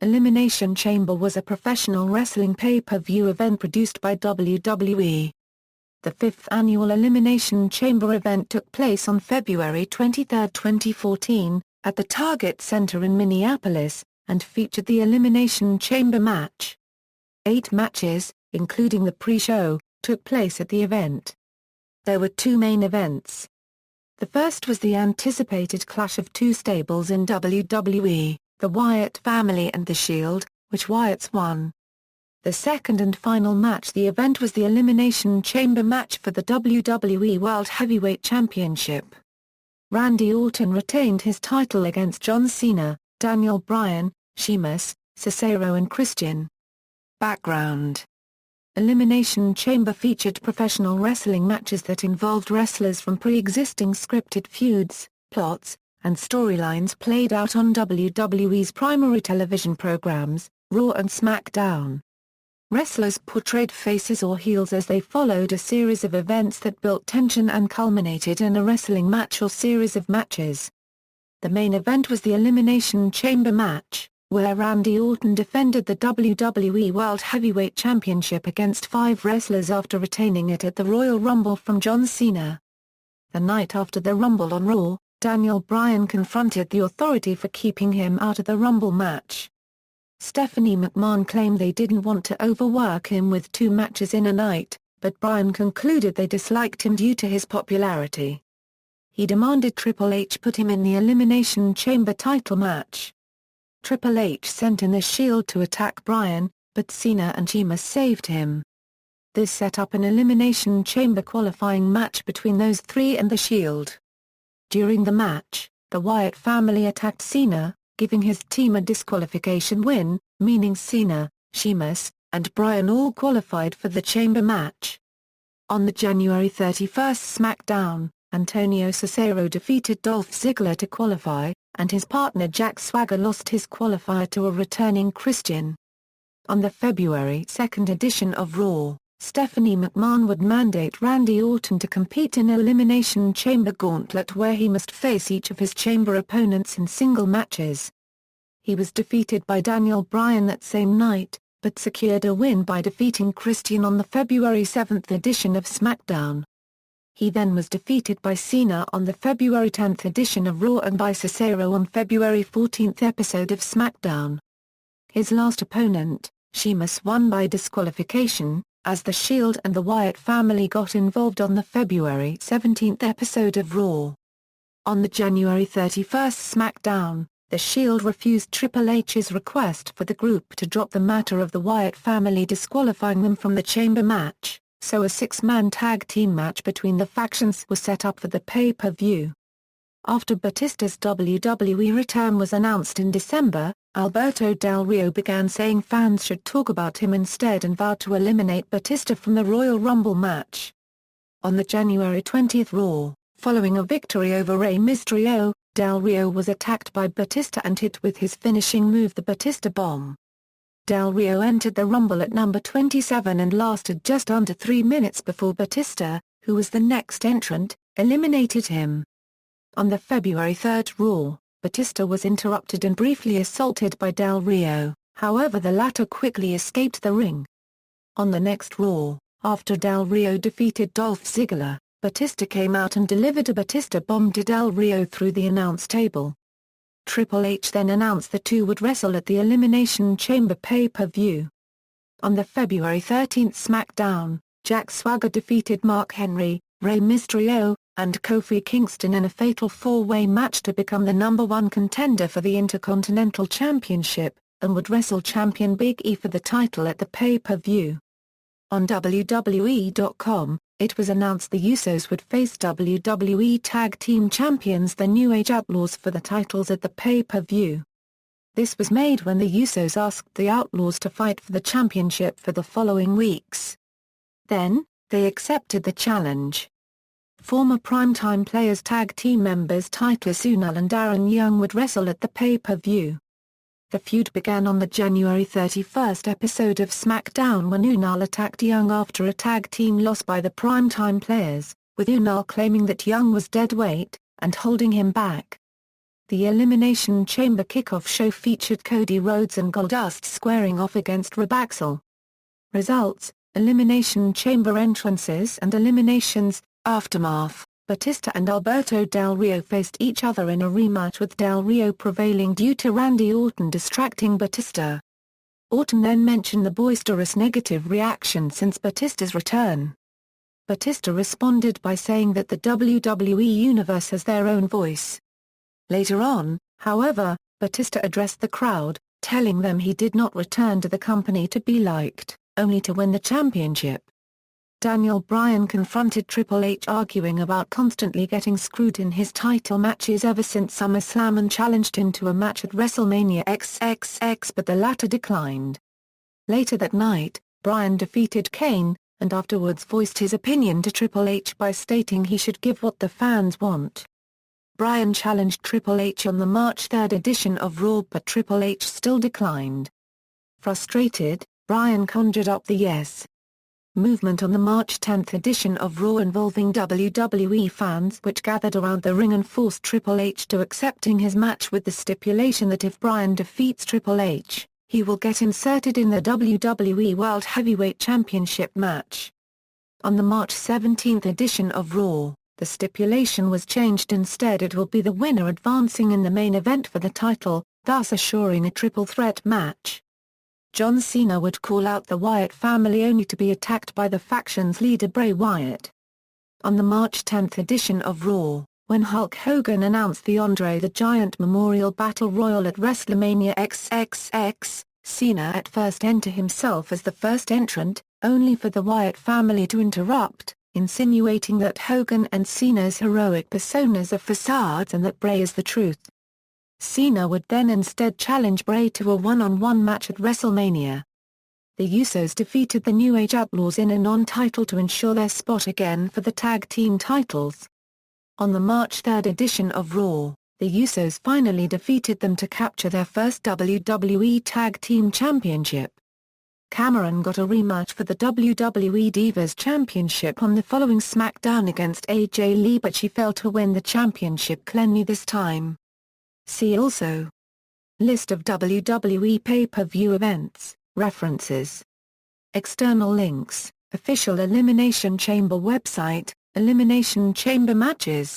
Elimination Chamber was a professional wrestling pay-per-view event produced by WWE. The fifth annual Elimination Chamber event took place on February 23, 2014, at the Target Center in Minneapolis, and featured the Elimination Chamber match. 8 matches, including the pre-show, took place at the event. There were 2 main events. The first was the anticipated clash of 2 stables in WWE, the Wyatt family and The Shield, which Wyatts won. The second and final match the event was the Elimination Chamber match for the WWE World Heavyweight Championship. Randy Orton retained his title against John Cena, Bryan, Sheamus, Cesaro and Christian. Background: Elimination Chamber featured professional wrestling matches that involved wrestlers from pre-existing scripted feuds, plots, and storylines played out on WWE's primary television programs, Raw and SmackDown. Wrestlers portrayed faces or heels as they followed a series of events that built tension and culminated in a wrestling match or series of matches. The main event was the Elimination Chamber match, where Randy Orton defended the WWE World Heavyweight Championship against 5 wrestlers after retaining it at the Royal Rumble from John Cena. The night after the Rumble on Raw, Bryan confronted the Authority for keeping him out of the Rumble match. Stephanie McMahon claimed they didn't want to overwork him with 2 matches in a night, but Bryan concluded they disliked him due to his popularity. He demanded Triple H put him in the Elimination Chamber title match. Triple H sent in The Shield to attack Bryan, but Cena and Sheamus saved him. This set up an Elimination Chamber qualifying match between those 3 and The Shield. During the match, the Wyatt family attacked Cena, giving his team a disqualification win, meaning Cena, Sheamus, and Bryan all qualified for the Chamber match. On the January 31 SmackDown, Antonio Cesaro defeated Dolph Ziggler to qualify, and his partner Jack Swagger lost his qualifier to a returning Christian. On the February 2 edition of Raw, Stephanie McMahon would mandate Randy Orton to compete in an Elimination Chamber gauntlet where he must face each of his Chamber opponents in single matches. He was defeated by Bryan that same night, but secured a win by defeating Christian on the February 7 edition of SmackDown. He then was defeated by Cena on the February 10 edition of Raw and by Cesaro on February 14 episode of SmackDown. His last opponent, Sheamus, won by disqualification, as The Shield and the Wyatt family got involved on the February 17 episode of Raw. On the January 31 SmackDown, The Shield refused Triple H's request for the group to drop the matter of the Wyatt family disqualifying them from the Chamber match, so a 6-man tag team match between the factions was set up for the pay-per-view. After Batista's WWE return was announced in December, Alberto Del Rio began saying fans should talk about him instead and vowed to eliminate Batista from the Royal Rumble match. On the January 20 Raw, following a victory over Rey Mysterio, Del Rio was attacked by Batista and hit with his finishing move, the Batista Bomb. Del Rio entered the Rumble at number 27 and lasted just under 3 minutes before Batista, who was the next entrant, eliminated him. On the February 3 Raw, Batista was interrupted and briefly assaulted by Del Rio, however the latter quickly escaped the ring. On the next Raw, after Del Rio defeated Dolph Ziggler, Batista came out and delivered a Batista Bomb to Del Rio through the announce table. Triple H then announced the two would wrestle at the Elimination Chamber pay-per-view. On the February 13 SmackDown, Jack Swagger defeated Mark Henry, Rey Mysterio, and Kofi Kingston in a fatal 4-way match to become the #1 contender for the Intercontinental Championship, and would wrestle champion Big E for the title at the pay-per-view. On WWE.com, it was announced the Usos would face WWE Tag Team Champions the New Age Outlaws for the titles at the pay-per-view. This was made when the Usos asked the Outlaws to fight for the championship for the following weeks. Then, they accepted the challenge. Former Primetime Players tag team members Titus O'Neil and Darren Young would wrestle at the pay-per-view. The feud began on the January 31 episode of SmackDown when O'Neil attacked Young after a tag team loss by the Primetime Players, with O'Neil claiming that Young was dead weight, and holding him back. The Elimination Chamber kickoff show featured Cody Rhodes and Goldust squaring off against Rebaxel. Results: Elimination Chamber entrances and eliminations. Aftermath: Batista and Alberto Del Rio faced each other in a rematch with Del Rio prevailing due to Randy Orton distracting Batista. Orton then mentioned the boisterous negative reaction since Batista's return. Batista responded by saying that the WWE Universe has their own voice. Later on, however, Batista addressed the crowd, telling them he did not return to the company to be liked, only to win the championship. Bryan confronted Triple H arguing about constantly getting screwed in his title matches ever since SummerSlam and challenged him to a match at WrestleMania XXX, but the latter declined. Later that night, Bryan defeated Kane, and afterwards voiced his opinion to Triple H by stating he should give what the fans want. Bryan challenged Triple H on the March 3 edition of Raw, but Triple H still declined. Frustrated, Bryan conjured up the Yes movement on the March 10 edition of Raw involving WWE fans which gathered around the ring and forced Triple H to accepting his match with the stipulation that if Bryan defeats Triple H, he will get inserted in the WWE World Heavyweight Championship match. On the March 17 edition of Raw, the stipulation was changed. Instead it will be the winner advancing in the main event for the title, thus assuring a triple threat match. John Cena would call out the Wyatt family only to be attacked by the faction's leader Bray Wyatt. On the March 10 edition of Raw, when Hulk Hogan announced the Andre the Giant Memorial Battle Royal at WrestleMania XXX, Cena at first entered himself as the first entrant, only for the Wyatt family to interrupt, insinuating that Hogan and Cena's heroic personas are facades and that Bray is the truth. Cena would then instead challenge Bray to a one-on-one match at WrestleMania. The Usos defeated the New Age Outlaws in a non-title to ensure their spot again for the tag team titles. On the March 3 edition of Raw, the Usos finally defeated them to capture their first WWE Tag Team Championship. Cameron got a rematch for the WWE Divas Championship on the following SmackDown against AJ Lee, but she failed to win the championship cleanly this time. See also: List of WWE pay-per-view events, references. External links, Official Elimination Chamber website, Elimination Chamber matches.